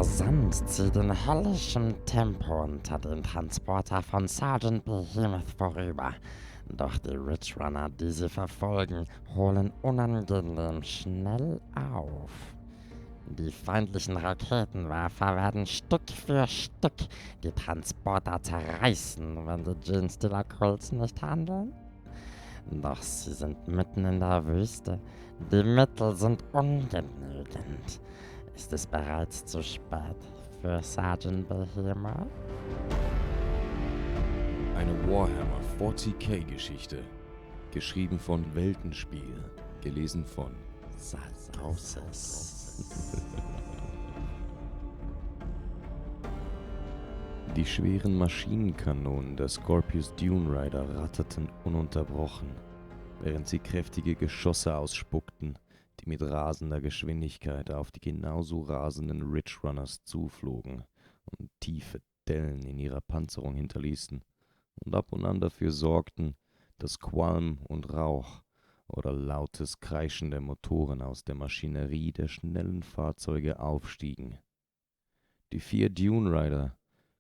Sand zieht in höllischem Tempo unter den Transporter von Sergeant Behemoth vorüber. Doch die Ridge Runner, die sie verfolgen, holen unangenehm schnell auf. Die feindlichen Raketenwerfer werden Stück für Stück die Transporter zerreißen, wenn die Genestealer-Kults nicht handeln. Doch sie sind mitten in der Wüste. Die Mittel sind ungenügend. Ist es bereits zu spät für Sergeant Behemoth? Eine Warhammer 40k-Geschichte. Geschrieben von Weltenspiel. Gelesen von Sarkosis. Die schweren Maschinenkanonen der Scorpius Dune Rider ratterten ununterbrochen, während sie kräftige Geschosse ausspuckten, die mit rasender Geschwindigkeit auf die genauso rasenden Ridge Runners zuflogen und tiefe Dellen in ihrer Panzerung hinterließen und ab und an dafür sorgten, dass Qualm und Rauch oder lautes Kreischen der Motoren aus der Maschinerie der schnellen Fahrzeuge aufstiegen. Die 4 Dune Rider,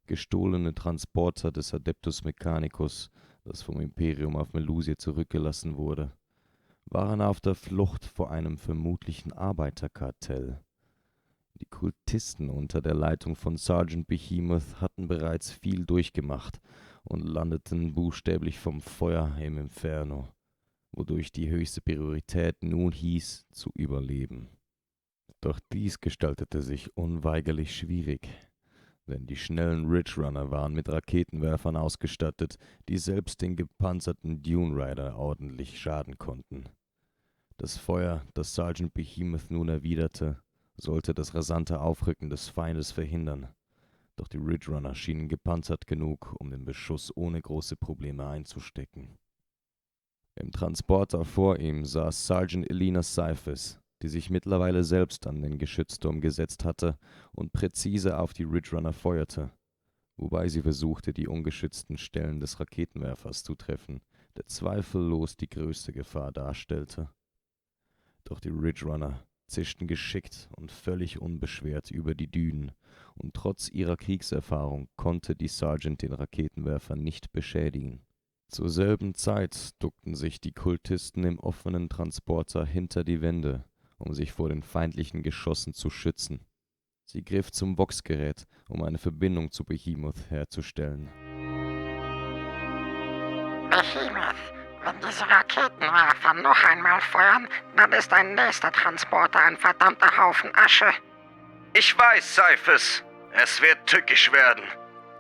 gestohlene Transporter des Adeptus Mechanicus, das vom Imperium auf Melusia zurückgelassen wurde, waren auf der Flucht vor einem vermutlichen Arbeiterkartell. Die Kultisten unter der Leitung von Sergeant Behemoth hatten bereits viel durchgemacht und landeten buchstäblich vom Feuer im Inferno, wodurch die höchste Priorität nun hieß, zu überleben. Doch dies gestaltete sich unweigerlich schwierig, denn die schnellen Ridge Runner waren mit Raketenwerfern ausgestattet, die selbst den gepanzerten Dune Rider ordentlich schaden konnten. Das Feuer, das Sergeant Behemoth nun erwiderte, sollte das rasante Aufrücken des Feindes verhindern, doch die Ridge Runner schienen gepanzert genug, um den Beschuss ohne große Probleme einzustecken. Im Transporter vor ihm saß Sergeant Elena Cyphus, die sich mittlerweile selbst an den Geschützturm gesetzt hatte und präzise auf die Ridge Runner feuerte, wobei sie versuchte, die ungeschützten Stellen des Raketenwerfers zu treffen, der zweifellos die größte Gefahr darstellte. Doch die Ridge Runner zischten geschickt und völlig unbeschwert über die Dünen, und trotz ihrer Kriegserfahrung konnte die Sergeant den Raketenwerfer nicht beschädigen. Zur selben Zeit duckten sich die Kultisten im offenen Transporter hinter die Wände, um sich vor den feindlichen Geschossen zu schützen. Sie griff zum Voxgerät, um eine Verbindung zu Behemoth herzustellen. Behemoth, wenn diese Raketenwerfer noch einmal feuern, dann ist ein nächster Transporter ein verdammter Haufen Asche. Ich weiß, Cyphus. Es wird tückisch werden.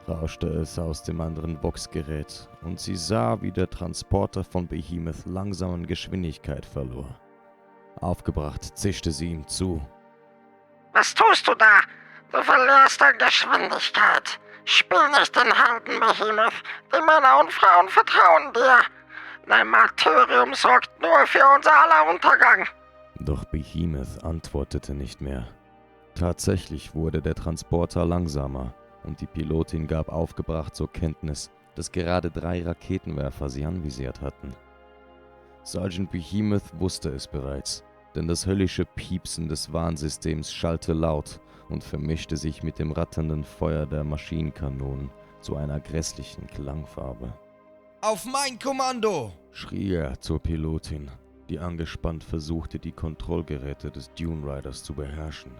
Rauschte es aus dem anderen Voxgerät, und sie sah, wie der Transporter von Behemoth langsam an Geschwindigkeit verlor. Aufgebracht zischte sie ihm zu. Was tust du da? Du verlierst an Geschwindigkeit. Spiel nicht den Helden, Behemoth. Die Männer und Frauen vertrauen dir. Dein Martyrium sorgt nur für unser aller Untergang. Doch Behemoth antwortete nicht mehr. Tatsächlich wurde der Transporter langsamer, und die Pilotin gab aufgebracht zur Kenntnis, dass gerade 3 Raketenwerfer sie anvisiert hatten. Sergeant Behemoth wusste es bereits, denn das höllische Piepsen des Warnsystems schallte laut und vermischte sich mit dem ratternden Feuer der Maschinenkanonen zu einer grässlichen Klangfarbe. Auf mein Kommando! Schrie er zur Pilotin, die angespannt versuchte, die Kontrollgeräte des Dune Riders zu beherrschen.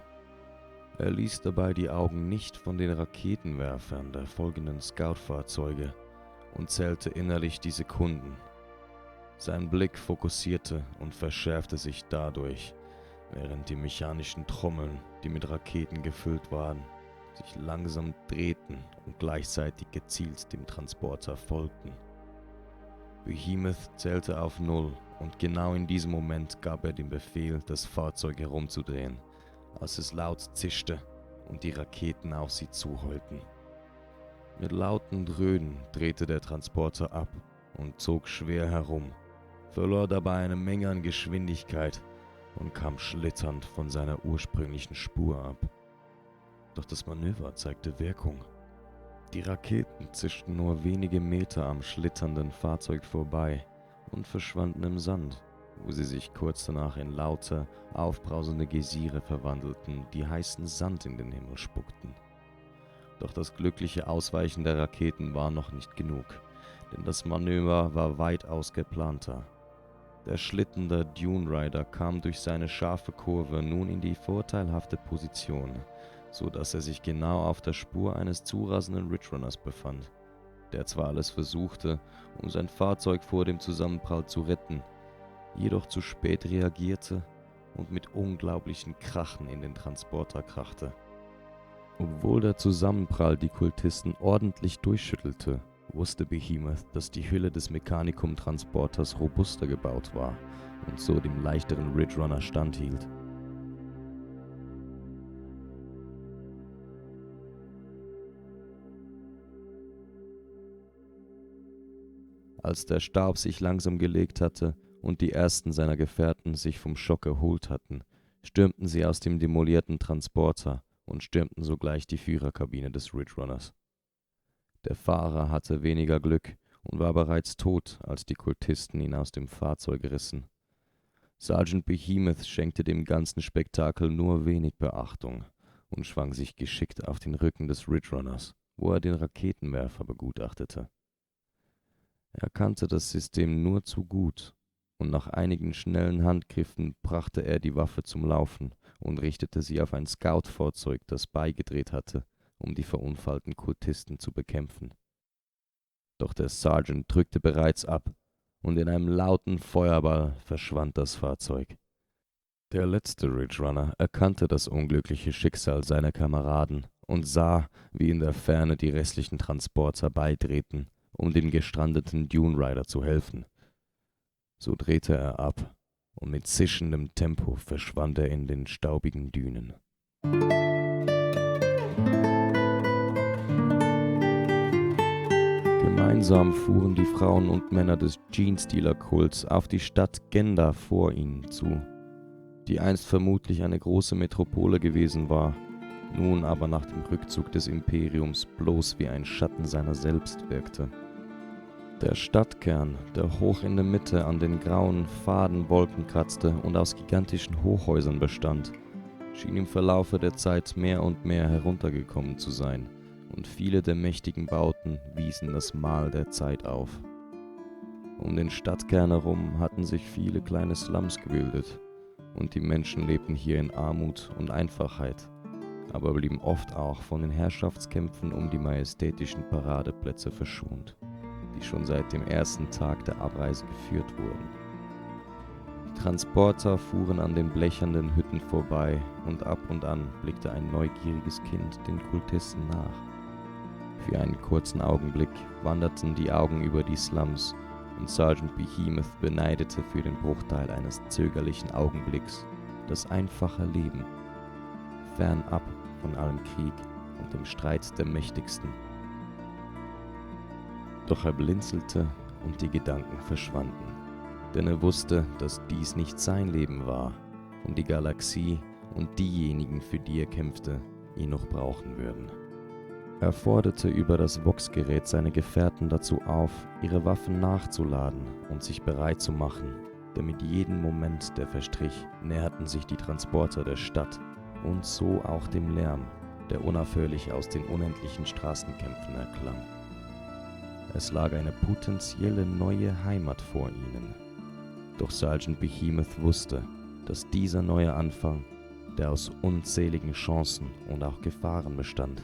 Er ließ dabei die Augen nicht von den Raketenwerfern der folgenden Scout-Fahrzeuge und zählte innerlich die Sekunden. Sein Blick fokussierte und verschärfte sich dadurch, während die mechanischen Trommeln, die mit Raketen gefüllt waren, sich langsam drehten und gleichzeitig gezielt dem Transporter folgten. Behemoth zählte auf 0 und genau in diesem Moment gab er den Befehl, das Fahrzeug herumzudrehen, als es laut zischte und die Raketen auf sie zuheulten. Mit lauten Dröhnen drehte der Transporter ab und zog schwer herum, verlor dabei eine Menge an Geschwindigkeit und kam schlitternd von seiner ursprünglichen Spur ab. Doch das Manöver zeigte Wirkung. Die Raketen zischten nur wenige Meter am schlitternden Fahrzeug vorbei und verschwanden im Sand, wo sie sich kurz danach in laute, aufbrausende Geysire verwandelten, die heißen Sand in den Himmel spuckten. Doch das glückliche Ausweichen der Raketen war noch nicht genug, denn das Manöver war weitaus geplanter. Der Schlitten der Dune Rider kam durch seine scharfe Kurve nun in die vorteilhafte Position, so dass er sich genau auf der Spur eines zurasenden Ridge Runners befand, der zwar alles versuchte, um sein Fahrzeug vor dem Zusammenprall zu retten, jedoch zu spät reagierte und mit unglaublichen Krachen in den Transporter krachte. Obwohl der Zusammenprall die Kultisten ordentlich durchschüttelte, wusste Behemoth, dass die Hülle des Mechanicum-Transporters robuster gebaut war und so dem leichteren Ridge Runner standhielt. Als der Staub sich langsam gelegt hatte und die ersten seiner Gefährten sich vom Schock erholt hatten, stürmten sie aus dem demolierten Transporter und stürmten sogleich die Führerkabine des Ridge Runners. Der Fahrer hatte weniger Glück und war bereits tot, als die Kultisten ihn aus dem Fahrzeug rissen. Sergeant Behemoth schenkte dem ganzen Spektakel nur wenig Beachtung und schwang sich geschickt auf den Rücken des Ridge Runners, wo er den Raketenwerfer begutachtete. Er kannte das System nur zu gut, und nach einigen schnellen Handgriffen brachte er die Waffe zum Laufen und richtete sie auf ein Scout-Fahrzeug, das beigedreht hatte, um die verunfallten Kultisten zu bekämpfen. Doch der Sergeant drückte bereits ab, und in einem lauten Feuerball verschwand das Fahrzeug. Der letzte Ridge Runner erkannte das unglückliche Schicksal seiner Kameraden und sah, wie in der Ferne die restlichen Transporter beidrehten, um dem gestrandeten Dune Rider zu helfen. So drehte er ab, und mit zischendem Tempo verschwand er in den staubigen Dünen. Gemeinsam fuhren die Frauen und Männer des Genestealer-Kults auf die Stadt Genda vor ihnen zu, die einst vermutlich eine große Metropole gewesen war, nun aber nach dem Rückzug des Imperiums bloß wie ein Schatten seiner selbst wirkte. Der Stadtkern, der hoch in der Mitte an den grauen, faden Wolken kratzte und aus gigantischen Hochhäusern bestand, schien im Verlaufe der Zeit mehr und mehr heruntergekommen zu sein, und viele der mächtigen Bauten wiesen das Mal der Zeit auf. Um den Stadtkern herum hatten sich viele kleine Slums gebildet, und die Menschen lebten hier in Armut und Einfachheit, aber blieben oft auch von den Herrschaftskämpfen um die majestätischen Paradeplätze verschont, die schon seit dem ersten Tag der Abreise geführt wurden. Die Transporter fuhren an den blechernen Hütten vorbei, und ab und an blickte ein neugieriges Kind den Kultisten nach. Für einen kurzen Augenblick wanderten die Augen über die Slums, und Sergeant Behemoth beneidete für den Bruchteil eines zögerlichen Augenblicks das einfache Leben, fernab von allem Krieg und dem Streit der Mächtigsten. Doch er blinzelte und die Gedanken verschwanden, denn er wusste, dass dies nicht sein Leben war und die Galaxie und diejenigen, für die er kämpfte, ihn noch brauchen würden. Er forderte über das Vox-Gerät seine Gefährten dazu auf, ihre Waffen nachzuladen und sich bereit zu machen, denn mit jedem Moment, der verstrich, näherten sich die Transporter der Stadt und so auch dem Lärm, der unaufhörlich aus den unendlichen Straßenkämpfen erklang. Es lag eine potenzielle neue Heimat vor ihnen. Doch Sergeant Behemoth wusste, dass dieser neue Anfang, der aus unzähligen Chancen und auch Gefahren bestand,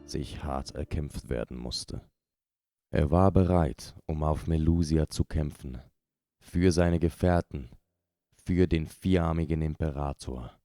sich hart erkämpft werden musste. Er war bereit, um auf Melusia zu kämpfen, für seine Gefährten, für den vierarmigen Imperator.